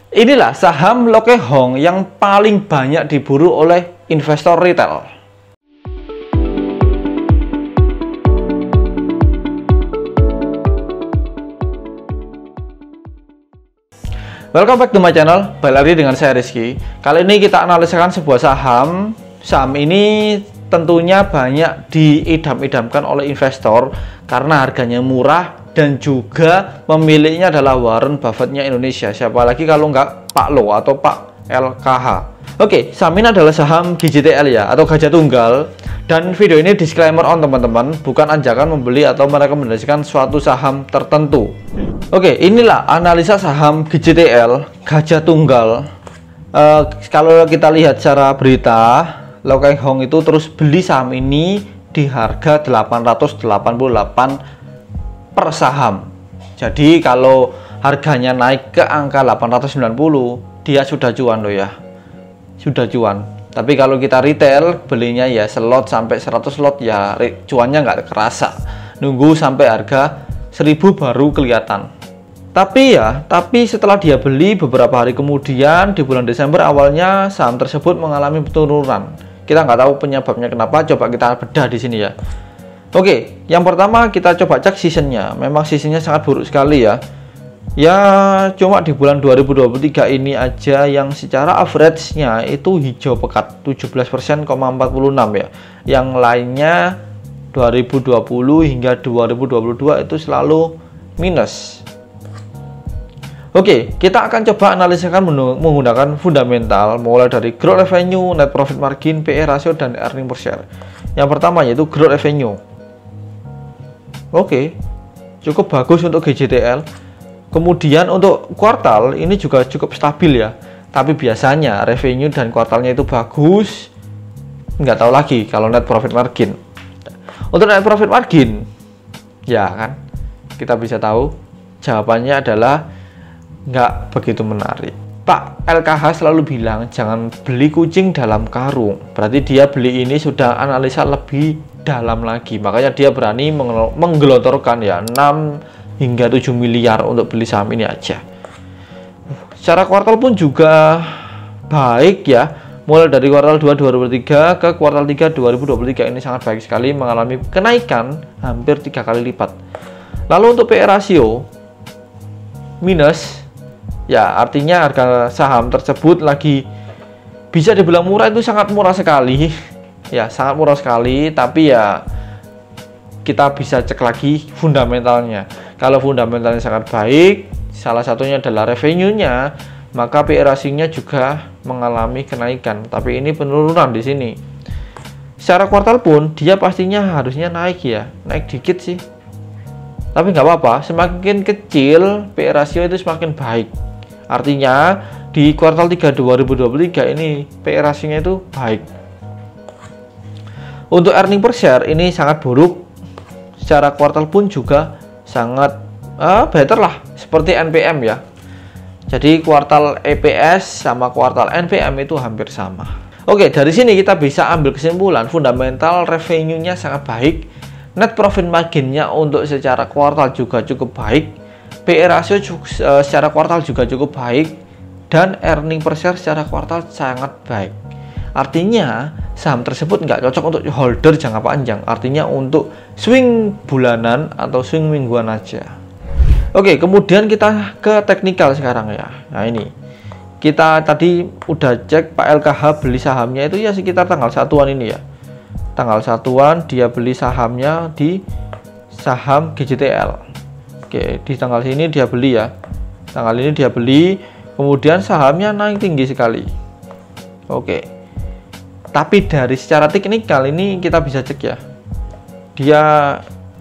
Inilah saham Lokehong yang paling banyak diburu oleh investor retail. Welcome back to my channel, balik lagi dengan saya Rizky. Kali ini kita analisakan sebuah saham. Saham ini tentunya banyak diidam-idamkan oleh investor karena harganya murah dan juga pemiliknya adalah Warren Buffett-nya Indonesia. Siapa lagi kalau nggak Pak Lo atau Pak LKH. Oke, saham ini adalah saham GJTL ya, atau Gajah Tunggal. Dan video ini disclaimer on teman-teman, bukan ajakan membeli atau merekomendasikan suatu saham tertentu. Oke, inilah analisa saham GJTL, Gajah Tunggal. Kalau kita lihat secara berita, Lokehong itu terus beli saham ini di harga 888 per saham. Jadi kalau harganya naik ke angka 890, dia sudah cuan loh ya. Sudah cuan. Tapi kalau kita retail belinya ya slot sampai 100 slot ya cuannya nggak kerasa. Nunggu sampai harga 1000 baru kelihatan. Tapi setelah dia beli beberapa hari kemudian di bulan Desember awalnya saham tersebut mengalami penurunan. Kita nggak tahu penyebabnya kenapa, coba kita bedah di sini ya. Oke, yang pertama kita coba cek seasonnya. Memang seasonnya sangat buruk sekali ya. Ya cuma di bulan 2023 ini aja yang secara average-nya itu hijau pekat 17,46 ya. Yang lainnya 2020 hingga 2022 itu selalu minus. Oke, kita akan coba analisakan menggunakan fundamental mulai dari growth revenue, net profit margin, PE ratio, dan earning per share. Yang pertama yaitu growth revenue. Oke, cukup bagus untuk GJTL. Kemudian untuk kuartal ini juga cukup stabil ya. Tapi biasanya revenue dan kuartalnya itu bagus. Nggak tahu lagi kalau net profit margin. Untuk net profit margin, ya kan, kita bisa tahu jawabannya adalah nggak begitu menarik. Pak LKH selalu bilang jangan beli kucing dalam karung. Berarti dia beli ini sudah analisa lebih dalam lagi. Makanya dia berani menggelontorkan ya 6 hingga 7 miliar untuk beli saham ini aja. Secara kuartal pun juga baik ya. Mulai dari kuartal 2 2023 ke kuartal 3 2023 ini sangat baik sekali, mengalami kenaikan hampir 3 kali lipat. Lalu untuk PE ratio minus ya, artinya harga saham tersebut lagi bisa dibilang murah, itu sangat murah sekali. Ya, sangat murah sekali, tapi ya kita bisa cek lagi fundamentalnya. Kalau fundamentalnya sangat baik, salah satunya adalah revenue-nya, maka PE ratio-nya juga mengalami kenaikan. Tapi ini penurunan di sini. Secara kuartal pun dia pastinya harusnya naik ya, naik dikit sih. Tapi nggak apa-apa, semakin kecil PE ratio itu semakin baik. Artinya di kuartal 3 2023 ini PE ratio-nya itu baik. Untuk earning per share ini sangat buruk. Secara kuartal pun juga sangat better lah, seperti NPM ya. Jadi kuartal EPS sama kuartal NPM itu hampir sama. Oke, dari sini kita bisa ambil kesimpulan fundamental revenue-nya sangat baik, net profit margin-nya untuk secara kuartal juga cukup baik, PE ratio secara kuartal juga cukup baik, dan earning per share secara kuartal sangat baik. Artinya saham tersebut nggak cocok untuk holder jangka panjang, artinya untuk swing bulanan atau swing mingguan aja. Oke, kemudian kita ke teknikal sekarang ya. Nah ini kita tadi udah cek Pak LKH beli sahamnya itu ya sekitar tanggal 1-an ini ya. Tanggal 1-an dia beli sahamnya di saham GJTL. Oke, di tanggal sini dia beli ya. Tanggal ini dia beli, kemudian sahamnya naik tinggi sekali. Oke. Tapi dari secara teknikal ini kita bisa cek ya, dia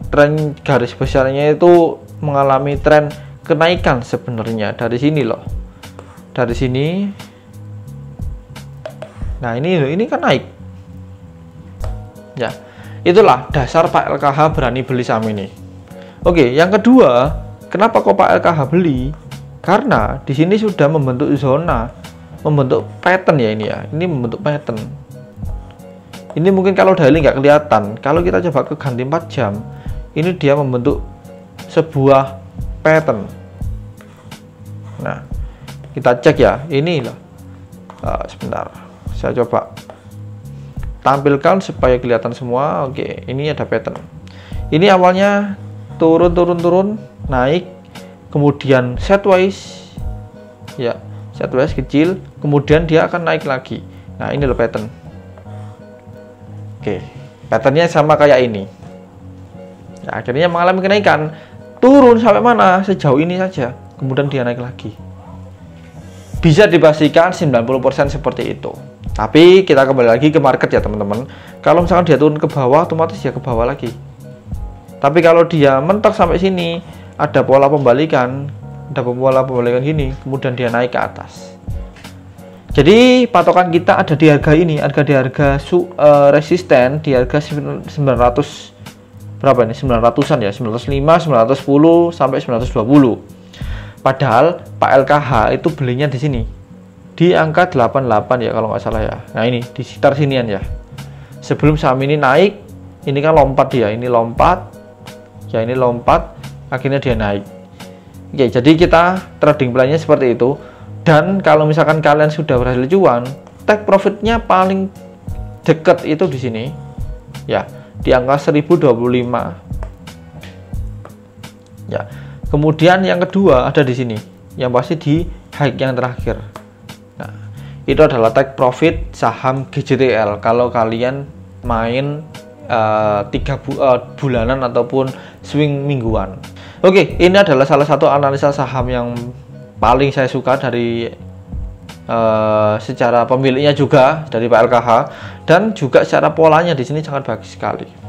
tren garis besarnya itu mengalami tren kenaikan sebenarnya dari sini loh, dari sini. Nah ini kan naik ya. Itulah dasar Pak LKH berani beli saham ini. Oke, yang kedua, kenapa kok Pak LKH beli? Karena di sini sudah membentuk zona, membentuk pattern ya ini ya. Ini membentuk pattern. Ini mungkin kalau daily nggak kelihatan. Kalau kita coba ke ganti 4 jam, ini dia membentuk sebuah pattern. Nah, Kita cek ya, ini loh. Sebentar, saya coba tampilkan supaya kelihatan semua. Oke, ini ada pattern. Ini awalnya turun, naik, kemudian sideways, ya, sideways kecil, kemudian dia akan naik lagi. Nah, ini loh pattern. Oke, patternnya sama kayak ini. Ya, akhirnya mengalami kenaikan, turun sampai mana? Sejauh ini saja, kemudian dia naik lagi. Bisa dipastikan 90% seperti itu. Tapi kita kembali lagi ke market ya teman-teman. Kalau misalkan dia turun ke bawah, otomatis dia ke bawah lagi. Tapi kalau dia mentok sampai sini, ada pola pembalikan, gini, kemudian dia naik ke atas. Jadi patokan kita ada di harga ini, di harga resisten di harga 900 berapa ini? 900-an ya, 905, 910 sampai 920. Padahal Pak LKH itu belinya di sini di angka 88 ya kalau nggak salah ya. Nah ini di sekitar sinian ya. Sebelum saham ini naik, ini kan lompat dia, ini lompat, ya ini lompat, akhirnya dia naik. Oke, jadi kita trading plan-nya seperti itu. Dan kalau misalkan kalian sudah berhasil cuan, take profitnya paling dekat itu di sini, ya di angka 1025. Ya. Kemudian yang kedua ada di sini, yang pasti di high yang terakhir. Nah, itu adalah take profit saham GJTL kalau kalian main 3 bulanan ataupun swing mingguan. Oke, ini adalah salah satu analisa saham yang paling saya suka dari secara pemiliknya juga dari Pak LKH, dan juga secara polanya di sini sangat bagus sekali.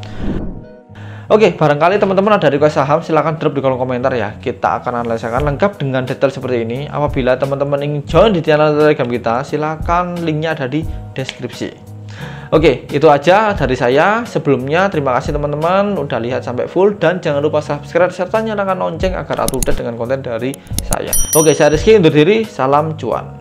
Oke, barangkali teman-teman ada request saham, silahkan drop di kolom komentar ya. Kita akan analisakan lengkap dengan detail seperti ini. Apabila teman-teman ingin join di channel Telegram kita, silahkan linknya ada di deskripsi. Oke, itu aja dari saya. Sebelumnya, terima kasih teman-teman udah lihat sampai full, dan jangan lupa subscribe serta nyalakan lonceng agar up to date dengan konten dari saya. Oke, saya Rizky undur diri, salam cuan.